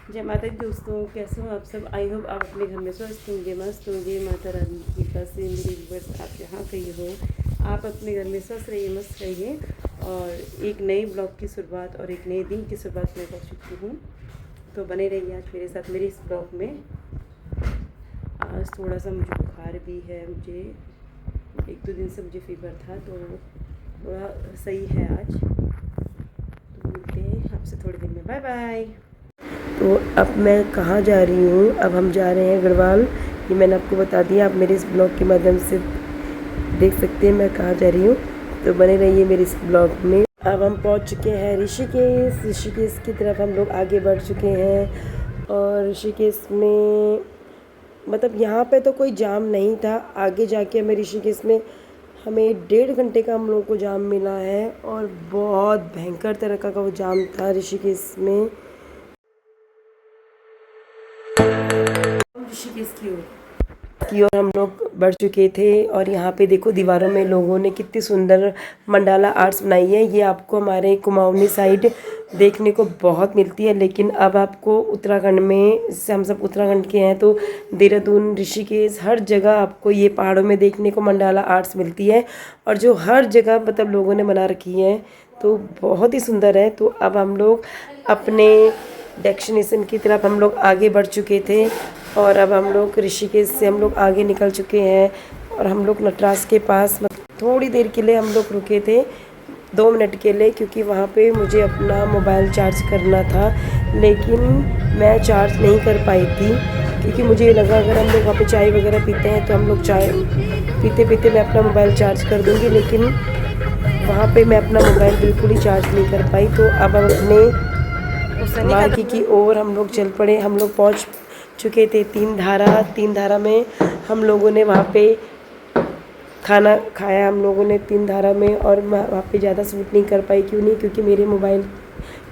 जय माता दी दोस्तों, कैसे हो आप सब। आई होप आप अपने घर में स्वस्थ होंगे, मस्त होंगे। माता रानी की कृपा से मेरी बस आप जहाँ कहीं हो, आप अपने घर में स्वस्थ रहिए, मस्त रहिए। और एक नए ब्लॉग की शुरुआत और एक नए दिन की शुरुआत मैं कर चुकी हूँ, तो बने रहिए आज मेरे साथ मेरे इस ब्लॉग में। आज थोड़ा सा मुझे बुखार भी है, मुझे 1-2 दिन से मुझे फीवर था, तो थोड़ा सही है आज। तो मिलते हैं आपसे थोड़ी देर में, बाय बाय। तो अब मैं कहाँ जा रही हूँ, अब हम जा रहे हैं गढ़वाल। ये मैंने आपको बता दिया, आप मेरे इस ब्लॉग के माध्यम से देख सकते हैं मैं कहाँ जा रही हूँ, तो बने रहिए मेरे इस ब्लॉग में। अब हम पहुँच चुके हैं ऋषिकेश की तरफ हम लोग आगे बढ़ चुके हैं। और ऋषिकेश में मतलब यहाँ पे तो कोई जाम नहीं था, आगे जाके हमें ऋषिकेश में हमें 1.5 घंटे का हम लोगों को जाम मिला है। और बहुत भयंकर तरह का वो जाम था ऋषिकेश में। ऋषिकेश की ओर हम लोग बढ़ चुके थे। और यहाँ पे देखो दीवारों में लोगों ने कितनी सुंदर मंडाला आर्ट्स बनाई है। ये आपको हमारे कुमाऊनी साइड देखने को बहुत मिलती है, लेकिन अब आपको उत्तराखंड में, जैसे हम सब उत्तराखंड के हैं, तो देहरादून, ऋषिकेश, हर जगह आपको ये पहाड़ों में देखने को मंडाला आर्ट्स मिलती है। और जो हर जगह मतलब लोगों ने बना रखी है, तो बहुत ही सुंदर है। तो अब हम लोग अपने डेस्टिनेशन की तरफ हम लोग आगे बढ़ चुके थे। और अब हम लोग ऋषिकेश से हम लोग आगे निकल चुके हैं। और हम लोग नटराज के पास थोड़ी देर के लिए हम लोग रुके थे, 2 मिनट के लिए, क्योंकि वहाँ पे मुझे अपना मोबाइल चार्ज करना था। लेकिन मैं चार्ज नहीं कर पाई थी, क्योंकि मुझे लगा अगर हम लोग वहाँ पे चाय वगैरह पीते हैं तो हम लोग चाय पीते पीते मैं अपना मोबाइल चार्ज कर दूँगी, लेकिन वहाँ पे मैं अपना मोबाइल बिल्कुल ही चार्ज नहीं कर पाई। तो अब हम अपने मार्गी की ओर हम लोग चल पड़े। हम लोग पहुँच चुके थे तीन धारा में हम लोगों ने वहाँ पे खाना खाया, हम लोगों ने 3 धारा में। और मैं वहाँ पे ज़्यादा शूट नहीं कर पाई, क्यों नहीं, क्योंकि मेरे मोबाइल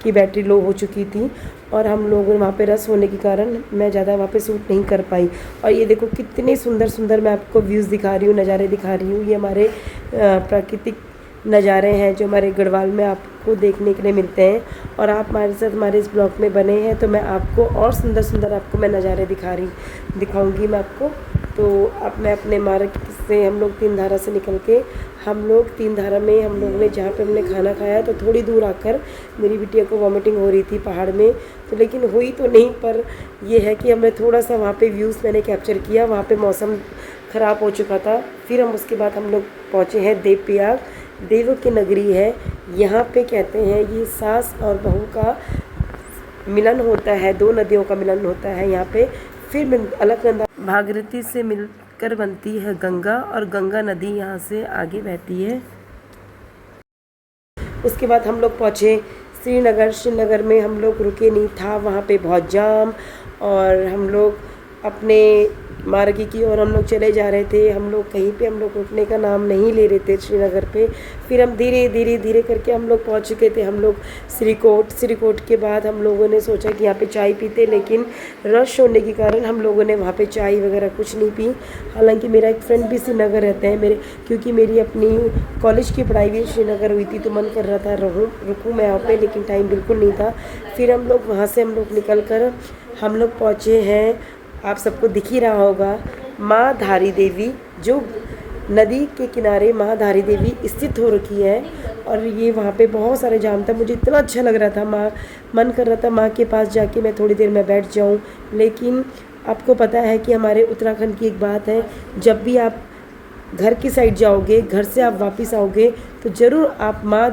की बैटरी लो हो चुकी थी। और हम लोग वहाँ पे रस होने के कारण मैं ज़्यादा वहाँ पे शूट नहीं कर पाई। और ये देखो कितने सुंदर सुंदर मैं आपको व्यूज़ दिखा रही हूँ, नज़ारे दिखा रही हूँ। ये हमारे प्राकृतिक नज़ारे हैं जो हमारे गढ़वाल में आपको देखने के लिए मिलते हैं। और आप हमारे साथ हमारे इस ब्लॉग में बने हैं, तो मैं आपको और सुंदर सुंदर आपको मैं नज़ारे दिखाऊंगी मैं आपको। तो अब मैं अपने मार्ग से हम लोग 3 धारा से निकल के हम लोग 3 धारा में हम लोग ने जहाँ पे हमने खाना खाया, तो थोड़ी दूर आकर मेरी बिटिया को वॉमिटिंग हो रही थी पहाड़ में। तो लेकिन हुई तो नहीं, पर यह है कि हमने थोड़ा सा वहाँ पे व्यूज़ मैंने कैप्चर किया। वहाँ पे मौसम ख़राब हो चुका था। फिर हम उसके बाद हम लोग पहुँचे हैं देवप्रयाग, देवों की नगरी है। यहाँ पे कहते हैं ये सास और बहू का मिलन होता है, 2 नदियों का मिलन होता है यहाँ पे। फिर अलकनंदा भागीरथी से मिलकर बनती है गंगा, और गंगा नदी यहाँ से आगे बहती है। उसके बाद हम लोग पहुँचे श्रीनगर में हम लोग रुके नहीं था, वहाँ पे बहुत जाम। और हम लोग अपने मार्गी की ओर हम लोग चले जा रहे थे। हम लोग कहीं पे हम लोग रुकने का नाम नहीं ले रहे थे श्रीनगर पे। फिर हम धीरे करके हम लोग पहुँच चुके थे हम लोग श्रीकोट के बाद हम लोगों ने सोचा कि यहाँ पे चाय पीते, लेकिन रश होने के कारण हम लोगों ने वहाँ पे चाय वगैरह कुछ नहीं पी। हालांकि मेरा एक फ्रेंड भी श्रीनगर रहते हैं मेरे, क्योंकि मेरी अपनी कॉलेज की पढ़ाई भी श्रीनगर हुई थी, तो मन कर रहा था रुकूँ मैं यहाँ पे, लेकिन टाइम बिल्कुल नहीं था। फिर हम लोग वहाँ से हम लोग निकल कर हम लोग पहुँचे हैं, आप सबको दिख ही रहा होगा, माँ धारी देवी, जो नदी के किनारे माँ धारी देवी स्थित हो रखी है। और ये वहाँ पे बहुत सारे जाम था, मुझे इतना अच्छा लग रहा था, मन कर रहा था माँ के पास जाके मैं थोड़ी देर में बैठ जाऊँ। लेकिन आपको पता है कि हमारे उत्तराखंड की एक बात है, जब भी आप घर की साइड जाओगे, घर से आप वापस आओगे, तो ज़रूर आप माँ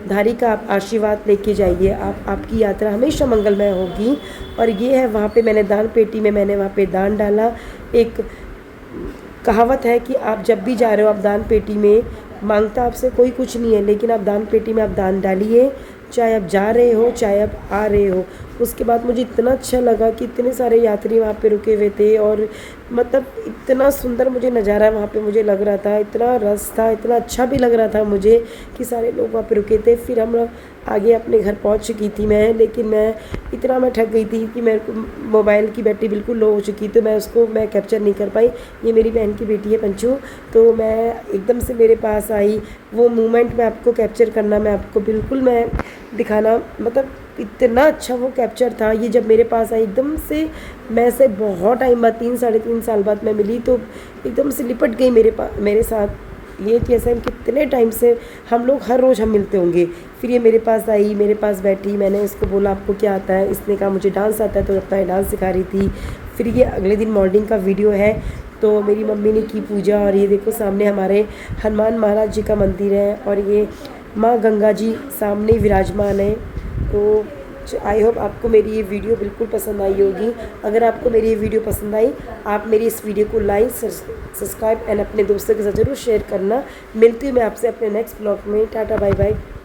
धारी का आप आशीर्वाद लेके जाइए, आपकी यात्रा हमेशा मंगलमय होगी। और ये है वहाँ पे मैंने दान पेटी में मैंने वहाँ पे दान डाला। एक कहावत है कि आप जब भी जा रहे हो, आप दान पेटी में, मांगता आपसे कोई कुछ नहीं है, लेकिन आप दान पेटी में आप दान डालिए, चाहे आप जा रहे हो चाहे आप आ रहे हो। उसके बाद मुझे इतना अच्छा लगा कि इतने सारे यात्री वहाँ पे रुके हुए थे, और मतलब इतना सुंदर मुझे नज़ारा वहाँ पे मुझे लग रहा था, इतना रस था, इतना अच्छा भी लग रहा था मुझे कि सारे लोग वहाँ पे रुके थे। फिर हम लोग आगे अपने घर पहुँच चुकी थी मैं, लेकिन मैं थक गई थी कि मेरे को मोबाइल की बैटरी बिल्कुल लो हो चुकी, तो मैं कैप्चर नहीं कर पाई। ये मेरी बहन की बेटी है पंचू, तो मैं एकदम से मेरे पास आई, वो मोमेंट मैं आपको कैप्चर करना, मैं आपको बिल्कुल मैं दिखाना, मतलब इतना अच्छा वो कैप्चर था। ये जब मेरे पास आई एकदम से, मैं से बहुत टाइम बाद 3 साढ़े 3 साल बाद मैं मिली तो एकदम से लिपट गई मेरे साथ। ये कि ऐसे हम कितने टाइम से हम लोग हर रोज़ हम मिलते होंगे। फिर ये मेरे पास आई, मेरे पास बैठी, मैंने इसको बोला आपको क्या आता है, इसने कहा मुझे डांस आता है, तो अपना डांस सिखा रही थी। फिर ये अगले दिन मॉर्निंग का वीडियो है, तो मेरी मम्मी ने की पूजा। और ये देखो सामने हमारे हनुमान महाराज जी का मंदिर है और ये माँ गंगा जी सामने विराजमान है। तो आई होप आपको मेरी ये वीडियो बिल्कुल पसंद आई होगी। अगर आपको मेरी ये वीडियो पसंद आई, आप मेरी इस वीडियो को लाइक सब्सक्राइब एंड अपने दोस्तों के साथ ज़रूर शेयर करना। मिलती हूँ मैं आपसे अपने नेक्स्ट ब्लॉग में। टाटा बाय बाय।